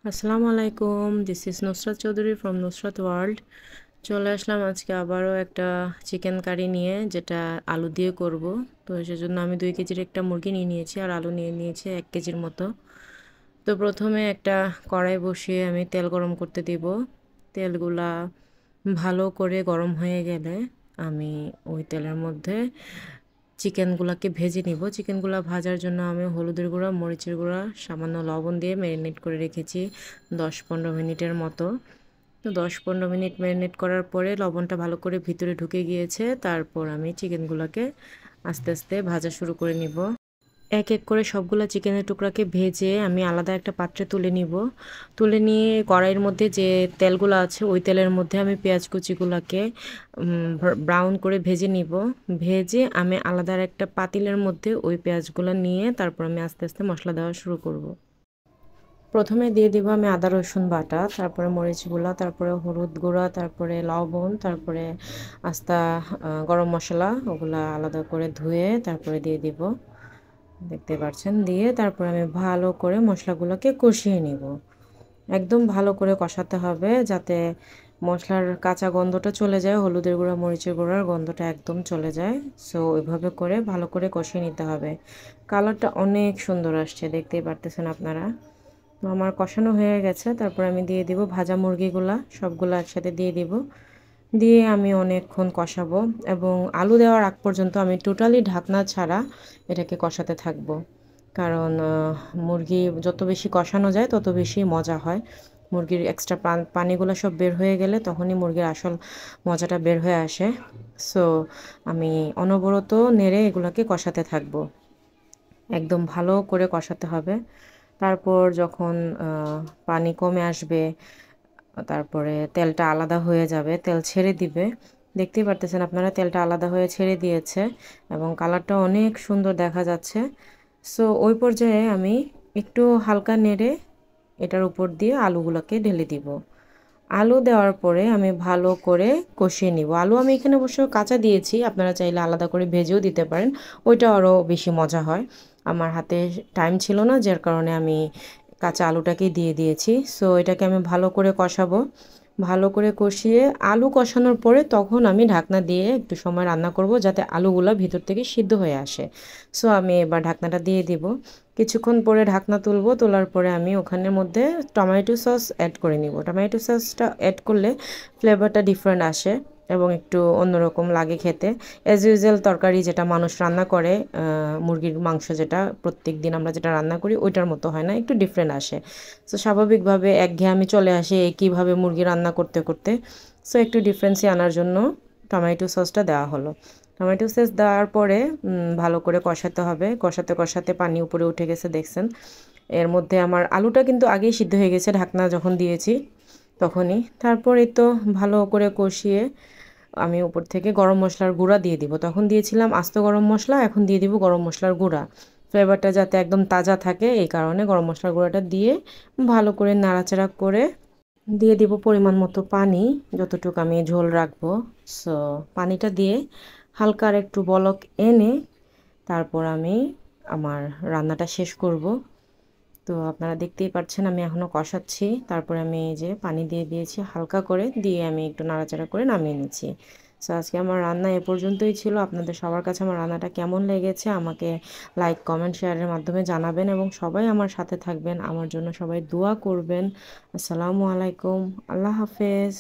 আসসালামু আলাইকুম, this is Nusrat Chowdhury from Nusrat world. চলে আসলাম আজকে আবারও একটা চিকেন কারি নিয়ে, যেটা আলু দিয়ে করব। তো সেজন্য আমি 2 কেজির একটা মুরগি নিয়ে নিয়েছি আর আলু নিয়ে নিয়েছি 1 কেজির মতো। তো প্রথমে একটা কড়াই বসিয়ে আমি তেল গরম করতে দিব। তেলগুলা ভালো করে গরম হয়ে গেলে আমি ওই তেলের মধ্যে চিকেনগুলোকে ভেজে নিব। চিকেনগুলো ভাজার জন্য আমি হলুদের গুঁড়া, মরিচের গুঁড়া, সামান্য লবণ দিয়ে ম্যারিনেট করে রেখেছি 10-15 মিনিটের মতো। তো 10-15 মিনিট ম্যারিনেট করার পরে লবণটা ভালো করে ভিতরে ঢুকে গিয়েছে। তারপর আমি চিকেনগুলোকে আস্তে আস্তে ভাজা শুরু করে নিব। এক এক করে সবগুলা চিকেনের টুকরাকে ভেজে আমি আলাদা একটা পাত্রে তুলে নিব। তুলে নিয়ে কড়াইয়ের মধ্যে যে তেলগুলো আছে ওই তেলের মধ্যে আমি পেঁয়াজ কুচিগুলাকে ব্রাউন করে ভেজে নিব। ভেজে আমি আলাদা একটা পাতিলের মধ্যে ওই পেঁয়াজগুলো নিয়ে তারপর আমি আস্তে আস্তে মশলা দেওয়া শুরু করব। প্রথমে দিয়ে দিব আমি আদা রসুন বাটা, তারপরে মরিচ গুঁড়া, তারপরে হলুদ গুঁড়া, তারপরে লবণ, তারপরে আস্তা গরম মশলা, ওগুলা আলাদা করে ধুয়ে তারপরে দিয়ে দিব। দেখতে পাচ্ছেন, দিয়ে তারপর আমি ভালো করে মশলাগুলোকে কষিয়ে নিব। একদম ভালো করে কষাতে হবে যাতে মশলার কাঁচা গন্ধটা চলে যায়, হলুদের গুঁড়া মরিচের গুঁড়ার গন্ধটা একদম চলে যায়। সো ওইভাবে করে ভালো করে কষিয়ে নিতে হবে। কালারটা অনেক সুন্দর আসছে, দেখতেই পারতেছেন আপনারা। তো আমার কষানো হয়ে গেছে, তারপর আমি দিয়ে দিব ভাজা মুরগিগুলা, সবগুলো একসাথে দিয়ে দিব। দিয়ে আমি অনেকক্ষণ কষাবো এবং আলু দেওয়ার আগ পর্যন্ত আমি টোটালি ঢাকনা ছাড়া এটাকে কষাতে থাকবো। কারণ মুরগি যত বেশি কষানো যায় তত বেশি মজা হয়। মুরগির এক্সট্রা পানিগুলো সব বের হয়ে গেলে তখনই মুরগির আসল মজাটা বের হয়ে আসে। সো আমি অনবরত নেড়ে এগুলোকে কষাতে থাকবো, একদম ভালো করে কষাতে হবে। তারপর যখন পানি কমে আসবে, তারপরে তেলটা আলাদা হয়ে যাবে, তেল ছেড়ে দিবে। দেখতেই পারতেছেন আপনারা, তেলটা আলাদা হয়ে ছেড়ে দিয়েছে এবং কালারটা অনেক সুন্দর দেখা যাচ্ছে। সো ওই পর্যায়ে আমি একটু হালকা নেড়ে এটার উপর দিয়ে আলুগুলোকে ঢেলে দিব। আলু দেওয়ার পরে আমি ভালো করে কষিয়ে নিব। আলু আমি এখানে অবশ্য কাঁচা দিয়েছি, আপনারা চাইলে আলাদা করে ভেজেও দিতে পারেন, ওইটা আরও বেশি মজা হয়। আমার হাতে টাইম ছিল না, যার কারণে আমি কাঁচা আলুটাকেই দিয়ে দিয়েছি। সো এটাকে আমি ভালো করে কষাবো। ভালো করে কষিয়ে আলু কষানোর পরে তখন আমি ঢাকনা দিয়ে একটু সময় রান্না করব যাতে আলুগুলো ভিতর থেকে সিদ্ধ হয়ে আসে। সো আমি এবার ঢাকনাটা দিয়ে দিব। কিছুক্ষণ পরে ঢাকনা তুলব, তোলার পরে আমি ওখানের মধ্যে টমেটো সস অ্যাড করে নিব। টমেটো সসটা অ্যাড করলে ফ্লেভারটা ডিফারেন্ট আসে এবং একটু অন্যরকম লাগে খেতে। অ্যাজ ইউজুয়াল তরকারি যেটা মানুষ রান্না করে, মুরগির মাংস যেটা প্রত্যেক দিন আমরা যেটা রান্না করি ওইটার মতো হয় না, একটু ডিফারেন্ট আসে। সো স্বাভাবিকভাবে একঘেয়েমি চলে আসে একইভাবে মুরগি রান্না করতে করতে। সো একটু ডিফারেন্সি আনার জন্য টমেটো সসটা দেওয়া হলো। টমেটো সস দেওয়ার পরে ভালো করে কষাতে হবে। কষাতে কষাতে পানি উপরে উঠে গেছে, দেখছেন। এর মধ্যে আমার আলুটা কিন্তু আগেই সিদ্ধ হয়ে গেছে ঢাকনা যখন দিয়েছি তখনই। তারপরে তো ভালো করে কষিয়ে আমি উপর থেকে গরম মশলার গুঁড়া দিয়ে দিব। তখন দিয়েছিলাম আস্ত গরম মশলা, এখন দিয়ে দিব গরম মশলার গুঁড়া। ফ্লেভারটা যাতে একদম তাজা থাকে এই কারণে গরম মশলার গুঁড়াটা দিয়ে ভালো করে নাড়াচাড়া করে দিয়ে দিব পরিমাণ মতো পানি, যতটুকু আমি ঝোল রাখবো। সো পানিটা দিয়ে হালকা আর একটু বলক এনে তারপর আমি আমার রান্নাটা শেষ করব। তো আপনারা দেখতেই পাচ্ছেন আমি এখনও কষাচ্ছি। তারপরে আমি এই যে পানি দিয়ে দিয়েছি হালকা করে, দিয়ে আমি একটু নাড়াচাড়া করে নামিয়ে নিচ্ছি। সো আজকে আমার রান্না এ পর্যন্তই ছিল। আপনাদের সবার কাছে আমার রান্নাটা কেমন লেগেছে আমাকে লাইক কমেন্ট শেয়ারের মাধ্যমে জানাবেন এবং সবাই আমার সাথে থাকবেন, আমার জন্য সবাই দোয়া করবেন। আসসালামু আলাইকুম, আল্লাহ হাফেজ।